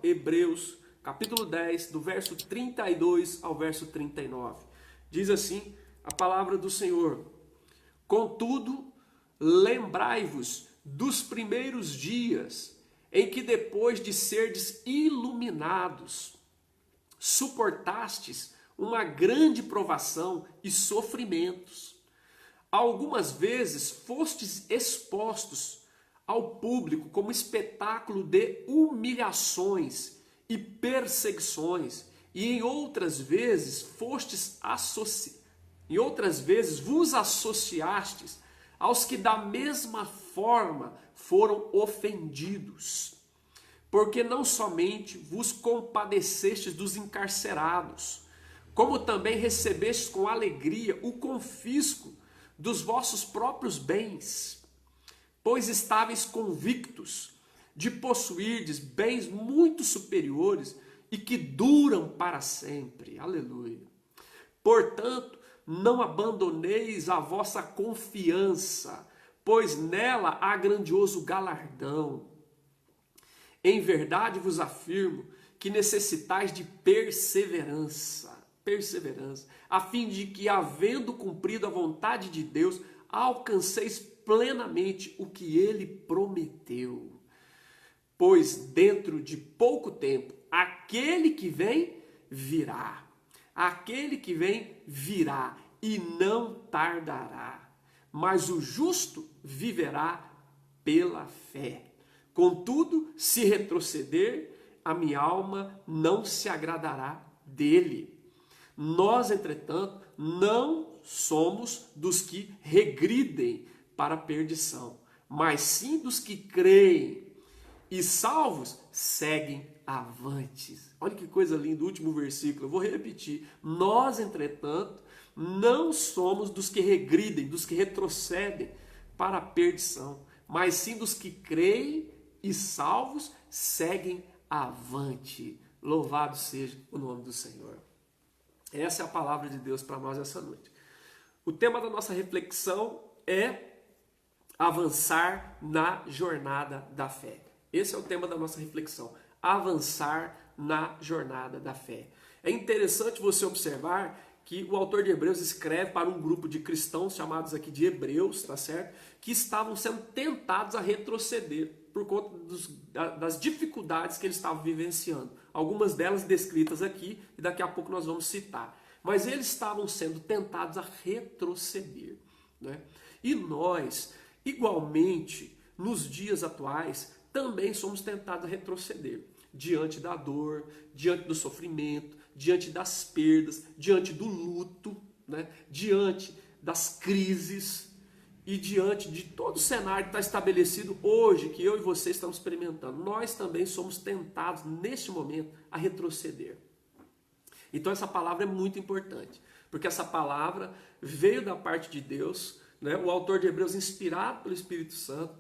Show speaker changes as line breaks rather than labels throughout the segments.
Hebreus, capítulo 10, do verso 32 ao verso 39. Diz assim a palavra do Senhor: Contudo, lembrai-vos dos primeiros dias, em que depois de serdes iluminados, suportastes uma grande provação e sofrimentos. Algumas vezes fostes expostos ao público como espetáculo de humilhações e perseguições, e em outras vezes vos associastes aos que da mesma forma foram ofendidos. Porque não somente vos compadecestes dos encarcerados, como também recebestes com alegria o confisco dos vossos próprios bens, pois estáveis convictos de possuirdes bens muito superiores e que duram para sempre. Aleluia. Portanto, não abandoneis a vossa confiança, pois nela há grandioso galardão. Em verdade vos afirmo que necessitais de perseverança, a fim de que, havendo cumprido a vontade de Deus, alcanceis plenamente o que ele prometeu. Pois dentro de pouco tempo, aquele que vem virá. Aquele que vem virá e não tardará. Mas o justo viverá pela fé. Contudo, se retroceder, a minha alma não se agradará dele. Nós, entretanto, não somos dos que regridem para a perdição, mas sim dos que creem e salvos seguem avantes. Olha que coisa linda, o último versículo, eu vou repetir. Nós, entretanto, não somos dos que regridem, dos que retrocedem para a perdição, mas sim dos que creem e salvos seguem avante. Louvado seja o nome do Senhor. Essa é a palavra de Deus para nós essa noite. O tema da nossa reflexão é avançar na jornada da fé. Esse é o tema da nossa reflexão. Avançar na jornada da fé. É interessante você observar que o autor de Hebreus escreve para um grupo de cristãos chamados aqui de hebreus, tá certo? Que estavam sendo tentados a retroceder por conta das dificuldades que eles estavam vivenciando. Algumas delas descritas aqui e daqui a pouco nós vamos citar. Mas eles estavam sendo tentados a retroceder, né? E nós, igualmente, nos dias atuais, também somos tentados a retroceder diante da dor, diante do sofrimento, diante das perdas, diante do luto, né? Diante das crises e diante de todo o cenário que está estabelecido hoje, que eu e você estamos experimentando. Nós também somos tentados, neste momento, a retroceder. Então essa palavra é muito importante, porque essa palavra veio da parte de Deus, né? O autor de Hebreus, inspirado pelo Espírito Santo,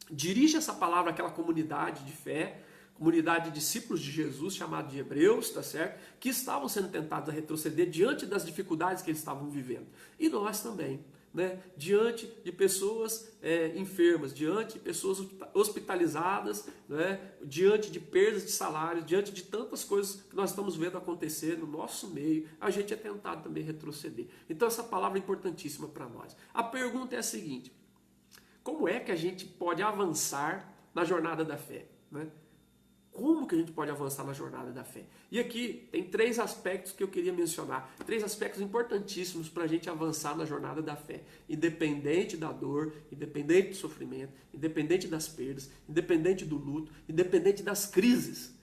dirige essa palavra àquela comunidade de fé, comunidade de discípulos de Jesus, chamada de hebreus, tá certo? Que estavam sendo tentados a retroceder diante das dificuldades que eles estavam vivendo. E nós também, né? Diante de pessoas enfermas, diante de pessoas hospitalizadas, né? Diante de perdas de salário, diante de tantas coisas que nós estamos vendo acontecer no nosso meio, a gente é tentado também a retroceder. Então essa palavra é importantíssima para nós. A pergunta é a seguinte: como é que a gente pode avançar na jornada da fé, né? Como que a gente pode avançar na jornada da fé? E aqui tem 3 aspectos que eu queria mencionar. 3 aspectos importantíssimos para a gente avançar na jornada da fé. Independente da dor, independente do sofrimento, independente das perdas, independente do luto, independente das crises.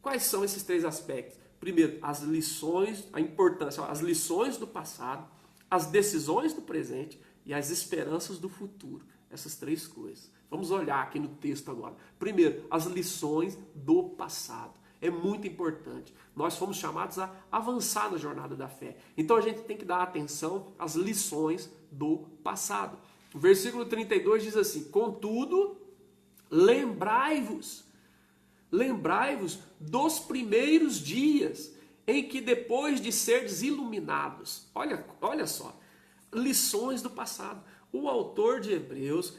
Quais são esses 3 aspectos? Primeiro, as lições, a importância, as lições do passado, as decisões do presente e as esperanças do futuro. Essas 3 coisas. Vamos olhar aqui no texto agora. Primeiro, as lições do passado. É muito importante. Nós fomos chamados a avançar na jornada da fé. Então a gente tem que dar atenção às lições do passado. O versículo 32 diz assim: Contudo, lembrai-vos dos primeiros dias em que depois de serdes iluminados. Olha só, lições do passado. O autor de Hebreus,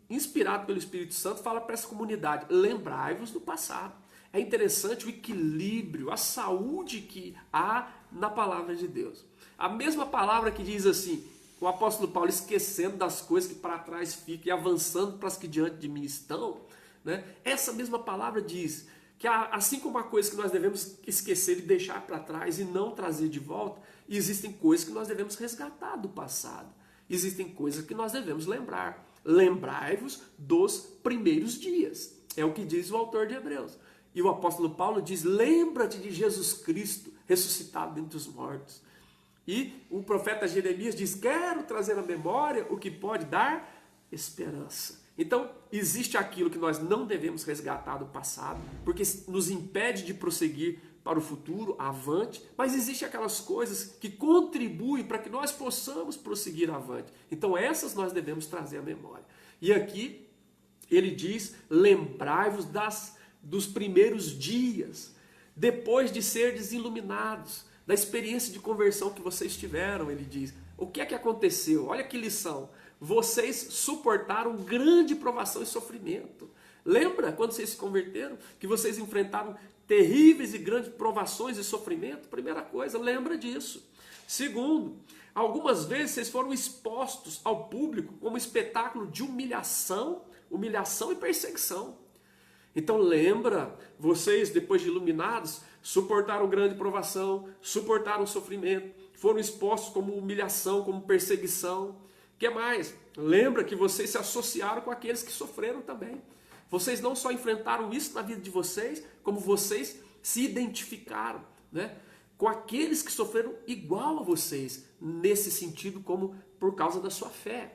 inspirado pelo Espírito Santo, fala para essa comunidade: lembrai-vos do passado. É interessante o equilíbrio, a saúde que há na palavra de Deus. A mesma palavra que diz assim, o apóstolo Paulo esquecendo das coisas que para trás ficam e avançando para as que diante de mim estão, né? Essa mesma palavra diz que assim como há coisas que nós devemos esquecer e deixar para trás e não trazer de volta, existem coisas que nós devemos resgatar do passado. Existem coisas que nós devemos lembrar. Lembrai-vos dos primeiros dias. É o que diz o autor de Hebreus. E o apóstolo Paulo diz, lembra-te de Jesus Cristo ressuscitado dentre os mortos. E o profeta Jeremias diz, quero trazer à memória o que pode dar esperança. Então, existe aquilo que nós não devemos resgatar do passado, porque nos impede de prosseguir para o futuro, avante, mas existe aquelas coisas que contribuem para que nós possamos prosseguir avante. Então, essas nós devemos trazer à memória. E aqui, ele diz, lembrai-vos dos primeiros dias, depois de serdes iluminados, da experiência de conversão que vocês tiveram, ele diz. O que é que aconteceu? Olha que lição. Vocês suportaram grande provação e sofrimento. Lembra quando vocês se converteram? Que vocês enfrentaram terríveis e grandes provações e sofrimento? Primeira coisa, lembra disso. Segundo, algumas vezes vocês foram expostos ao público como espetáculo de humilhação e perseguição. Então lembra, vocês depois de iluminados, suportaram grande provação, suportaram sofrimento, foram expostos como humilhação, como perseguição. O que mais? Lembra que vocês se associaram com aqueles que sofreram também. Vocês não só enfrentaram isso na vida de vocês, como vocês se identificaram, né, com aqueles que sofreram igual a vocês, nesse sentido, como por causa da sua fé.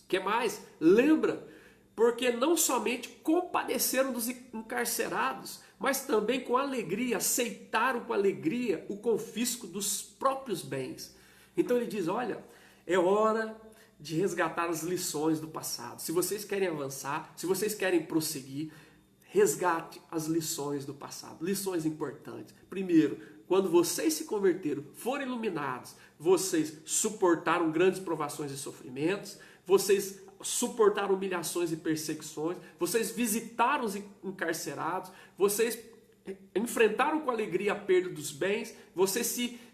O que mais? Lembra, porque não somente compadeceram dos encarcerados, mas também com alegria, aceitaram com alegria o confisco dos próprios bens. Então ele diz, olha, é hora de resgatar as lições do passado. Se vocês querem avançar, se vocês querem prosseguir, resgate as lições do passado. Lições importantes. Primeiro, quando vocês se converteram, foram iluminados, vocês suportaram grandes provações e sofrimentos, vocês suportaram humilhações e perseguições, vocês visitaram os encarcerados, vocês enfrentaram com alegria a perda dos bens, vocês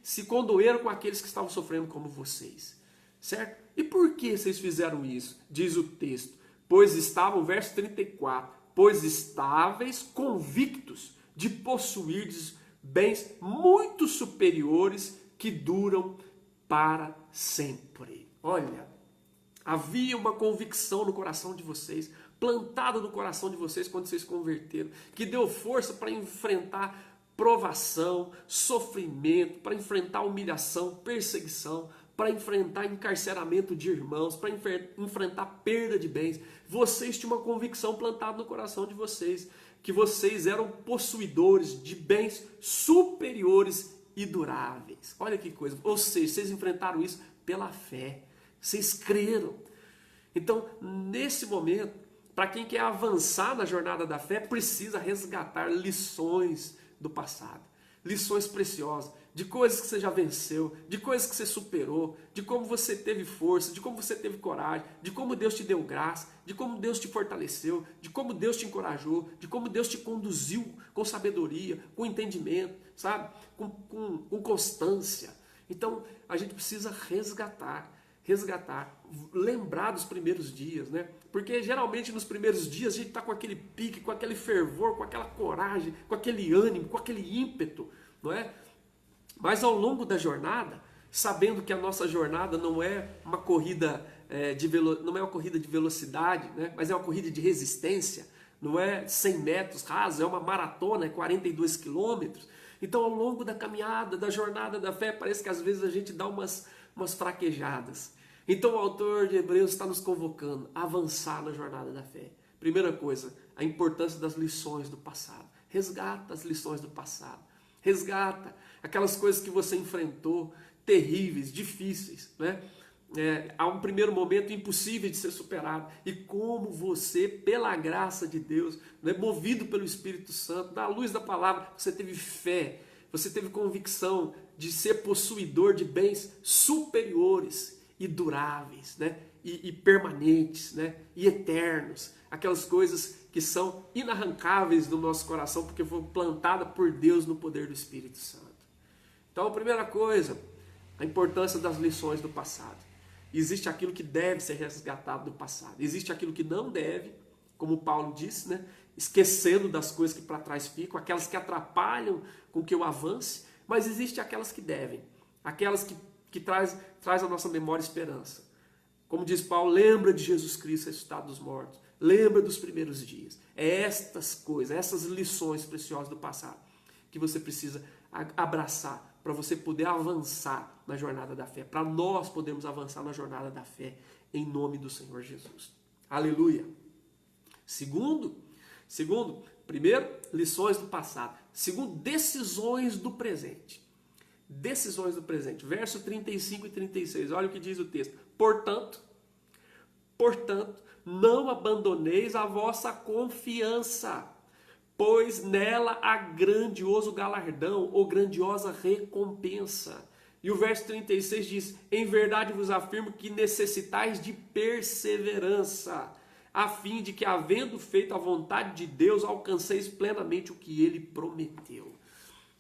se condoeram com aqueles que estavam sofrendo como vocês. Certo? E por que vocês fizeram isso? Diz o texto. Pois estavam, verso 34, pois estáveis convictos de possuir bens muito superiores que duram para sempre. Olha, havia uma convicção no coração de vocês, plantada no coração de vocês quando vocês se converteram, que deu força para enfrentar provação, sofrimento, para enfrentar humilhação, perseguição, para enfrentar encarceramento de irmãos, para enfrentar perda de bens. Vocês tinham uma convicção plantada no coração de vocês, que vocês eram possuidores de bens superiores e duráveis. Olha que coisa. Ou seja, vocês enfrentaram isso pela fé. Vocês creram. Então, nesse momento, para quem quer avançar na jornada da fé, precisa resgatar lições do passado. Lições preciosas, de coisas que você já venceu, de coisas que você superou, de como você teve força, de como você teve coragem, de como Deus te deu graça, de como Deus te fortaleceu, de como Deus te encorajou, de como Deus te conduziu com sabedoria, com entendimento, sabe? Com constância. Então, a gente precisa resgatar, lembrar dos primeiros dias, né? Porque geralmente nos primeiros dias a gente está com aquele pique, com aquele fervor, com aquela coragem, com aquele ânimo, com aquele ímpeto, não é? Mas ao longo da jornada, sabendo que a nossa jornada não é uma corrida não é uma corrida de velocidade, né? Mas é uma corrida de resistência, não é 100 metros rasos, é uma maratona, é 42 quilômetros. Então, ao longo da caminhada, da jornada da fé, parece que às vezes a gente dá umas fraquejadas. Então, o autor de Hebreus está nos convocando a avançar na jornada da fé. Primeira coisa, a importância das lições do passado. Resgata as lições do passado. Resgata aquelas coisas que você enfrentou, terríveis, difíceis, né? Há um primeiro momento impossível de ser superado. E como você, pela graça de Deus, né, movido pelo Espírito Santo, na luz da palavra, você teve fé, você teve convicção de ser possuidor de bens superiores e duráveis, né? E permanentes, né? E eternos. Aquelas coisas que são inarrancáveis do nosso coração porque foram plantadas por Deus no poder do Espírito Santo. Então, a primeira coisa, a importância das lições do passado. Existe aquilo que deve ser resgatado do passado. Existe aquilo que não deve, como Paulo disse, né? Esquecendo das coisas que para trás ficam, aquelas que atrapalham com que eu avance, mas existe aquelas que devem, aquelas que traz a nossa memória esperança. Como diz Paulo, lembra de Jesus Cristo ressuscitado dos mortos, lembra dos primeiros dias. É estas coisas, essas lições preciosas do passado que você precisa abraçar para você poder avançar na jornada da fé, para nós podermos avançar na jornada da fé em nome do Senhor Jesus. Aleluia! Segundo, primeiro, lições do passado. Segundo, decisões do presente. Decisões do presente. Verso 35 e 36. Olha o que diz o texto. Portanto, não abandoneis a vossa confiança, pois nela há grandioso galardão ou grandiosa recompensa. E o verso 36 diz, em verdade vos afirmo que necessitais de perseverança, a fim de que, havendo feito a vontade de Deus, alcanceis plenamente o que Ele prometeu.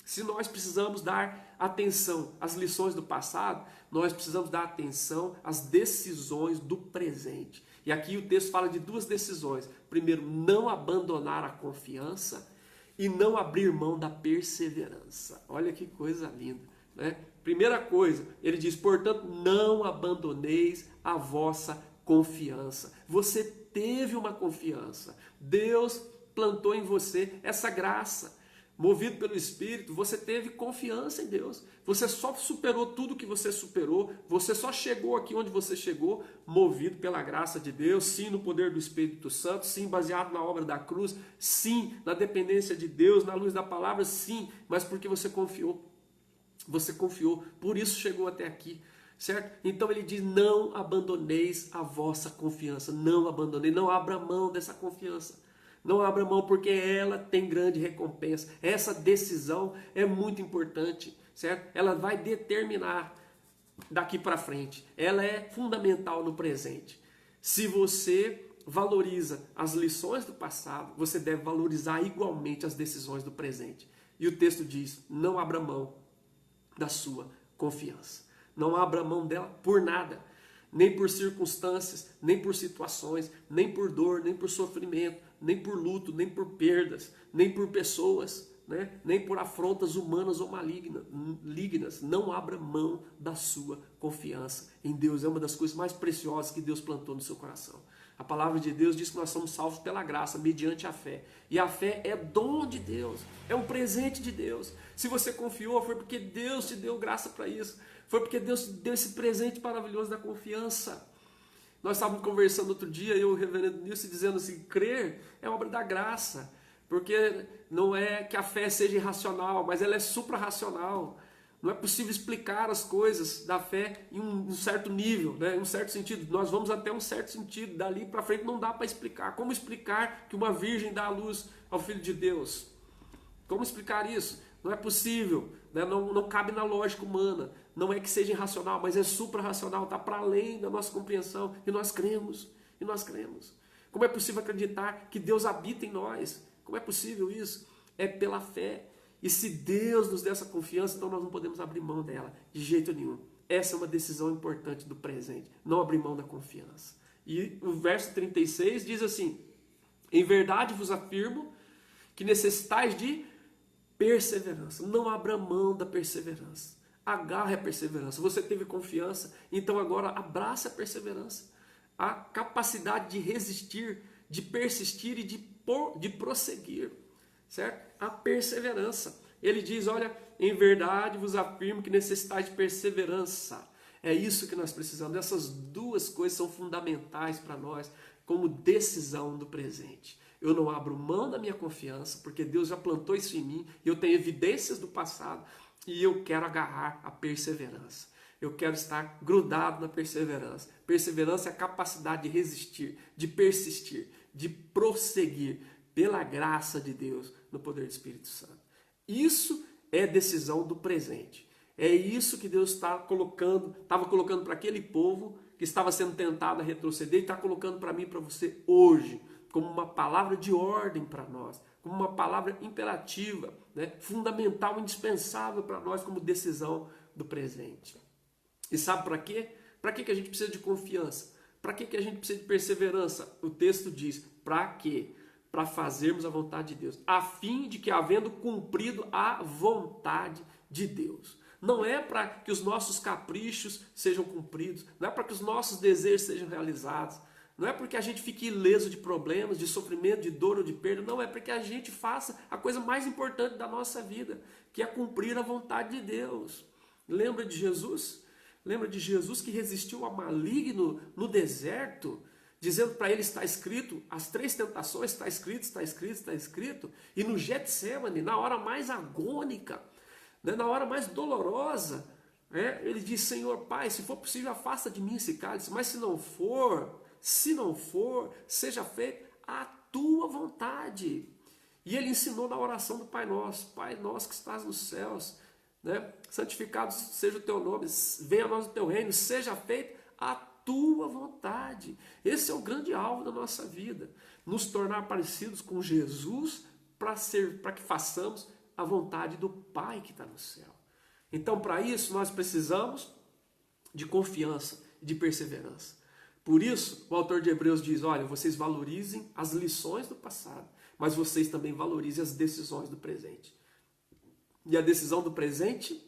Se nós precisamos dar atenção às lições do passado, nós precisamos dar atenção às decisões do presente. E aqui o texto fala de duas decisões. Primeiro, não abandonar a confiança e não abrir mão da perseverança. Olha que coisa linda, né? Primeira coisa, ele diz, portanto, não abandoneis a vossa confiança. Você teve uma confiança. Deus plantou em você essa graça. Movido pelo Espírito, você teve confiança em Deus. Você só superou tudo que você superou. Você só chegou aqui onde você chegou, movido pela graça de Deus. Sim, no poder do Espírito Santo. Sim, baseado na obra da cruz. Sim, na dependência de Deus, na luz da palavra. Sim, mas porque você confiou. Você confiou, por isso chegou até aqui. Certo? Então ele diz, não abandoneis a vossa confiança. Não abandoneis, não abra mão dessa confiança. Não abra mão porque ela tem grande recompensa. Essa decisão é muito importante, certo? Ela vai determinar daqui para frente. Ela é fundamental no presente. Se você valoriza as lições do passado, você deve valorizar igualmente as decisões do presente. E o texto diz, não abra mão da sua confiança. Não abra mão dela por nada. Nem por circunstâncias, nem por situações, nem por dor, nem por sofrimento, nem por luto, nem por perdas, nem por pessoas, né? Nem por afrontas humanas ou malignas. Não abra mão da sua confiança em Deus. É uma das coisas mais preciosas que Deus plantou no seu coração. A palavra de Deus diz que nós somos salvos pela graça, mediante a fé. E a fé é dom de Deus, é um presente de Deus. Se você confiou, foi porque Deus te deu graça para isso. Foi porque Deus te deu esse presente maravilhoso da confiança. Nós estávamos conversando outro dia, eu e o reverendo Nilson, dizendo assim, crer é obra da graça. Porque não é que a fé seja irracional, mas ela é suprarracional. Não é possível explicar as coisas da fé em um certo nível, né? Em um certo sentido. Nós vamos até um certo sentido, dali para frente não dá para explicar. Como explicar que uma virgem dá a luz ao Filho de Deus? Como explicar isso? Não é possível, né? Não cabe na lógica humana. Não é que seja irracional, mas é suprarracional, está para além da nossa compreensão. E nós cremos, Como é possível acreditar que Deus habita em nós? Como é possível isso? É pela fé. E se Deus nos der essa confiança, então nós não podemos abrir mão dela, de jeito nenhum. Essa é uma decisão importante do presente, não abrir mão da confiança. E o verso 36 diz assim, em verdade vos afirmo que necessitais de perseverança. Não abra mão da perseverança. Agarre a perseverança. Você teve confiança, então agora abraça a perseverança. A capacidade de resistir, de persistir e de prosseguir. Certo? A perseverança. Ele diz, olha, em verdade vos afirmo que necessitais de perseverança. É isso que nós precisamos. Essas duas coisas são fundamentais para nós como decisão do presente. Eu não abro mão da minha confiança, porque Deus já plantou isso em mim, e eu tenho evidências do passado, e eu quero agarrar a perseverança. Eu quero estar grudado na perseverança. Perseverança é a capacidade de resistir, de persistir, de prosseguir pela graça de Deus, no poder do Espírito Santo. Isso é decisão do presente. É isso que Deus estava colocando para aquele povo que estava sendo tentado a retroceder e está colocando para mim e para você hoje, como uma palavra de ordem para nós, como uma palavra imperativa, né? Fundamental, indispensável para nós como decisão do presente. E sabe para quê? Para que a gente precisa de confiança? Para que a gente precisa de perseverança? O texto diz, para quê? Para fazermos a vontade de Deus, a fim de que, havendo cumprido a vontade de Deus. Não é para que os nossos caprichos sejam cumpridos, não é para que os nossos desejos sejam realizados, não é porque a gente fique ileso de problemas, de sofrimento, de dor ou de perda, não, é para que a gente faça a coisa mais importante da nossa vida, que é cumprir a vontade de Deus. Lembra de Jesus? Lembra de Jesus que resistiu ao maligno no deserto, dizendo para ele, está escrito, as 3 tentações, está escrito, está escrito, está escrito, e no Getsemane, na hora mais agônica, né, na hora mais dolorosa, né, ele diz, Senhor Pai, se for possível, afasta de mim esse cálice, mas se não for, seja feita a tua vontade. E ele ensinou na oração do Pai Nosso que estás nos céus, né, santificado seja o teu nome, venha a nós o teu reino, seja feita a tua vontade. Esse é o grande alvo da nossa vida, nos tornar parecidos com Jesus, para que façamos a vontade do Pai que está no céu. Então, para isso, nós precisamos de confiança, de perseverança. Por isso, o autor de Hebreus diz, olha, vocês valorizem as lições do passado, mas vocês também valorizem as decisões do presente. E a decisão do presente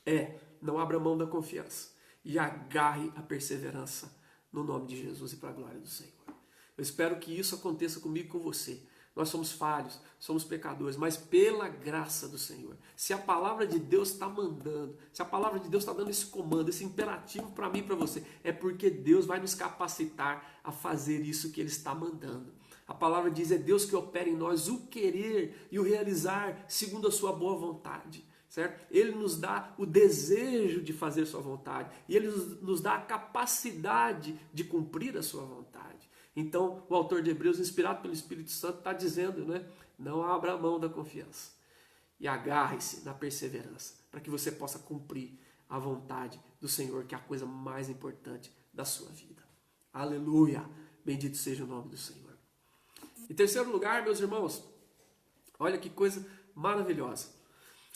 é, não abra mão da confiança e agarre a perseverança no nome de Jesus e para a glória do Senhor. Eu espero que isso aconteça comigo e com você. Nós somos falhos, somos pecadores, mas pela graça do Senhor, se a palavra de Deus está mandando, se a palavra de Deus está dando esse comando, esse imperativo para mim e para você, é porque Deus vai nos capacitar a fazer isso que Ele está mandando. A palavra diz, é Deus que opera em nós o querer e o realizar segundo a sua boa vontade. Certo? Ele nos dá o desejo de fazer sua vontade e Ele nos dá a capacidade de cumprir a sua vontade. Então, o autor de Hebreus, inspirado pelo Espírito Santo, está dizendo, né? Não abra mão da confiança e agarre-se na perseverança, para que você possa cumprir a vontade do Senhor, que é a coisa mais importante da sua vida. Aleluia! Bendito seja o nome do Senhor. Em terceiro lugar, meus irmãos, olha que coisa maravilhosa.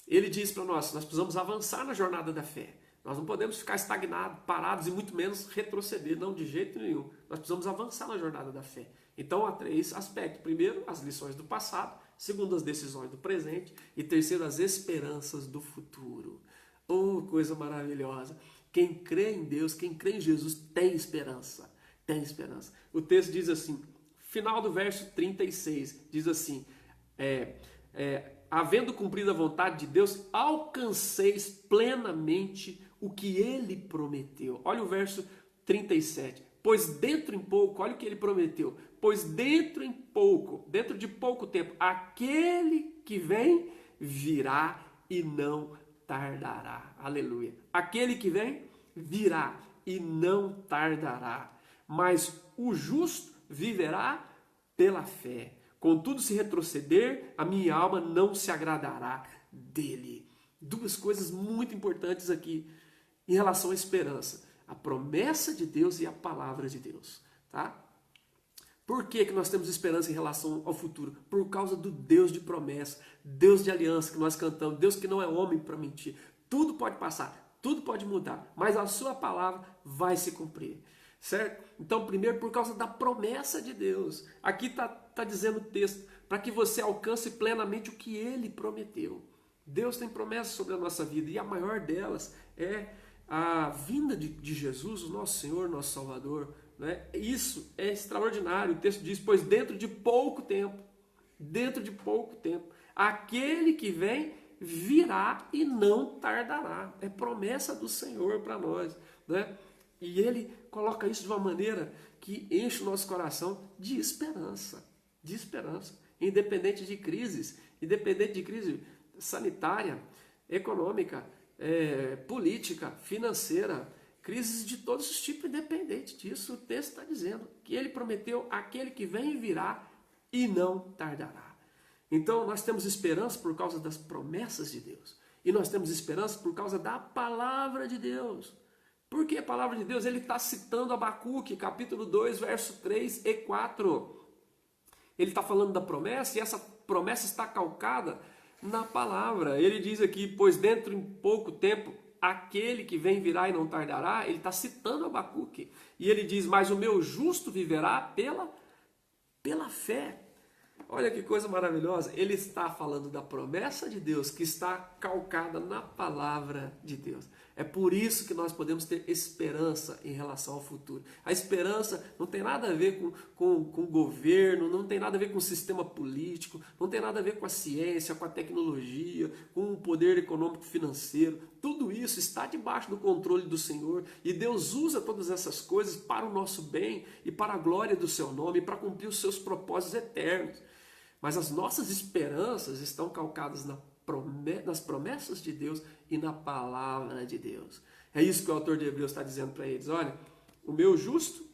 Ele diz para nós precisamos avançar na jornada da fé. Nós não podemos ficar estagnados, parados e muito menos retroceder, não, de jeito nenhum. Nós precisamos avançar na jornada da fé. Então há 3 aspectos. Primeiro, as lições do passado. Segundo, as decisões do presente. E terceiro, as esperanças do futuro. Oh, coisa maravilhosa. Quem crê em Deus, quem crê em Jesus, tem esperança. Tem esperança. O texto diz assim, final do verso 36, diz assim, havendo cumprido a vontade de Deus, alcanceis plenamente o que Ele prometeu. Olha o verso 37. Pois dentro em pouco, olha o que Ele prometeu. Pois dentro de pouco tempo, aquele que vem virá e não tardará. Aleluia. Aquele que vem virá e não tardará. Mas o justo viverá pela fé. Contudo, se retroceder, a minha alma não se agradará dele. 2 coisas muito importantes aqui em relação à esperança. A promessa de Deus e a palavra de Deus. Tá? Por que nós temos esperança em relação ao futuro? Por causa do Deus de promessa, Deus de aliança que nós cantamos, Deus que não é homem para mentir. Tudo pode passar, tudo pode mudar, mas a sua palavra vai se cumprir. Certo? Então, primeiro, por causa da promessa de Deus. Aqui está dizendo o texto, para que você alcance plenamente o que Ele prometeu. Deus tem promessas sobre a nossa vida, e a maior delas é a vinda de Jesus, o nosso Senhor, nosso Salvador. Né? Isso é extraordinário. O texto diz, pois dentro de pouco tempo, aquele que vem virá e não tardará. É promessa do Senhor para nós. Né? E Ele coloca isso de uma maneira que enche o nosso coração de esperança, independente de crises, sanitária, econômica, política, financeira, crises de todos os tipos, independente disso, o texto está dizendo que Ele prometeu aquele que vem e virá e não tardará. Então nós temos esperança por causa das promessas de Deus. E nós temos esperança por causa da palavra de Deus. Por que a palavra de Deus? Ele está citando Abacuque, capítulo 2, verso 3 e 4. Ele está falando da promessa, e essa promessa está calcada na palavra. Ele diz aqui, pois dentro em pouco tempo, aquele que vem virá e não tardará. Ele está citando Abacuque. E ele diz, mas o meu justo viverá pela fé. Olha que coisa maravilhosa. Ele está falando da promessa de Deus que está calcada na palavra de Deus. É por isso que nós podemos ter esperança em relação ao futuro. A esperança não tem nada a ver com o governo, não tem nada a ver com o sistema político, não tem nada a ver com a ciência, com a tecnologia, com o poder econômico financeiro. Tudo isso está debaixo do controle do Senhor e Deus usa todas essas coisas para o nosso bem e para a glória do seu nome, para cumprir os seus propósitos eternos. Mas as nossas esperanças estão calcadas nas promessas de Deus e na palavra de Deus. É isso que o autor de Hebreus está dizendo para eles. Olha, o meu justo,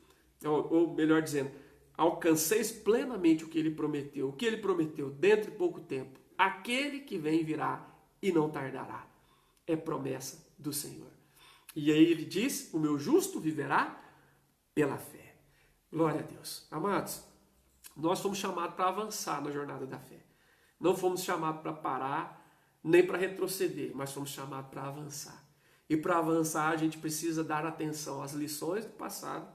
ou melhor dizendo, alcanceis plenamente o que ele prometeu. O que ele prometeu dentro de pouco tempo. Aquele que vem virá e não tardará. É promessa do Senhor. E aí ele diz, o meu justo viverá pela fé. Glória a Deus. Amados, nós fomos chamados para avançar na jornada da fé. Não fomos chamados para parar, nem para retroceder, mas fomos chamados para avançar. E para avançar a gente precisa dar atenção às lições do passado,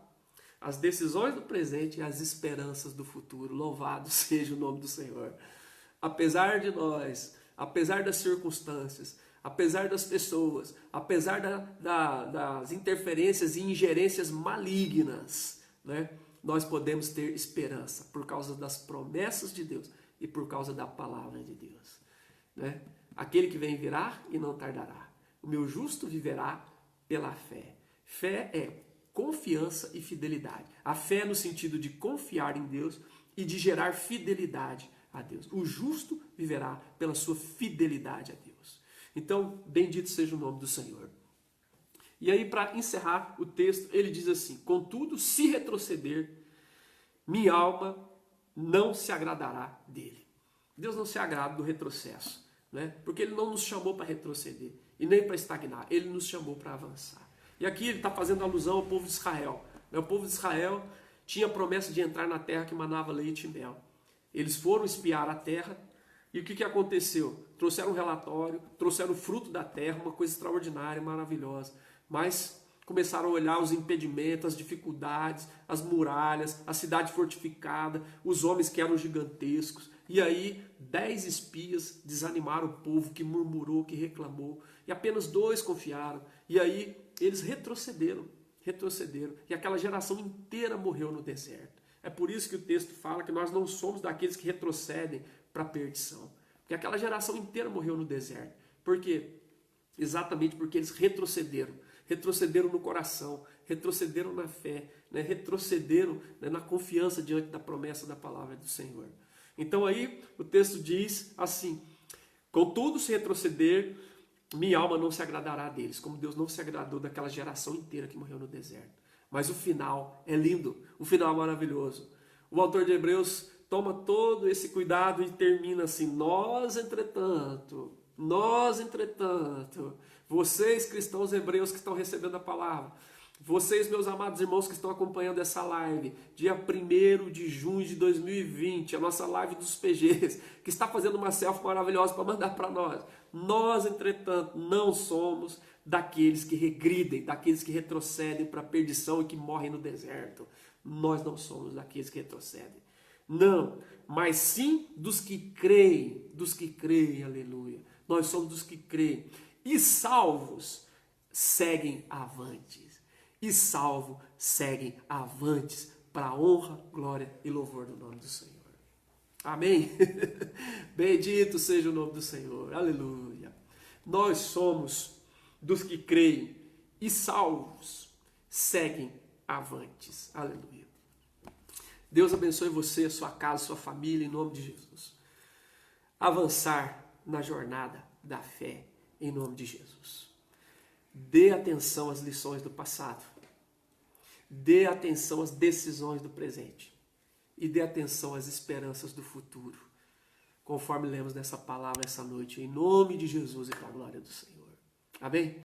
às decisões do presente e às esperanças do futuro. Louvado seja o nome do Senhor. Apesar de nós, apesar das circunstâncias, apesar das pessoas, apesar das interferências e ingerências malignas, né? Nós podemos ter esperança por causa das promessas de Deus e por causa da palavra de Deus. Né? Aquele que vem virá e não tardará. O meu justo viverá pela fé. Fé é confiança e fidelidade. A fé no sentido de confiar em Deus e de gerar fidelidade a Deus. O justo viverá pela sua fidelidade a Deus. Então, bendito seja o nome do Senhor. E aí, para encerrar o texto, ele diz assim, contudo, se retroceder, minha alma não se agradará dele. Deus não se agrada do retrocesso, né? Porque ele não nos chamou para retroceder e nem para estagnar, ele nos chamou para avançar. E aqui ele está fazendo alusão ao povo de Israel. O povo de Israel tinha a promessa de entrar na terra que manava leite e mel. Eles foram espiar a terra e o que aconteceu? Trouxeram um relatório, trouxeram o fruto da terra, uma coisa extraordinária, maravilhosa. Mas começaram a olhar os impedimentos, as dificuldades, as muralhas, a cidade fortificada, os homens que eram gigantescos. E aí 10 espias desanimaram o povo que murmurou, que reclamou. E apenas 2 confiaram. E aí eles retrocederam. E aquela geração inteira morreu no deserto. É por isso que o texto fala que nós não somos daqueles que retrocedem para a perdição. Porque aquela geração inteira morreu no deserto. Por quê? Exatamente porque eles retrocederam no coração, retrocederam na fé, né? Retrocederam, né, na confiança diante da promessa da palavra do Senhor. Então aí o texto diz assim, contudo se retroceder, minha alma não se agradará deles, como Deus não se agradou daquela geração inteira que morreu no deserto. Mas o final é lindo, o final é maravilhoso. O autor de Hebreus toma todo esse cuidado e termina assim, nós entretanto, vocês cristãos hebreus que estão recebendo a palavra, vocês meus amados irmãos que estão acompanhando essa live, dia 1º de junho de 2020, a nossa live dos PGs, que está fazendo uma selfie maravilhosa para mandar para nós entretanto não somos daqueles que regridem, daqueles que retrocedem para a perdição e que morrem no deserto. Nós não somos daqueles que retrocedem. Não, mas sim dos que creem, aleluia. Nós somos dos que creem. E salvos seguem avantes. Para a honra, glória e louvor do nome do Senhor. Amém? Bendito seja o nome do Senhor. Aleluia. Nós somos dos que creem e salvos seguem avantes. Aleluia. Deus abençoe você, sua casa, sua família, em nome de Jesus. Avançar na jornada da fé, em nome de Jesus. Dê atenção às lições do passado. Dê atenção às decisões do presente. E dê atenção às esperanças do futuro. conforme lemos nessa palavra essa noite, em nome de Jesus e para a glória do Senhor. Amém?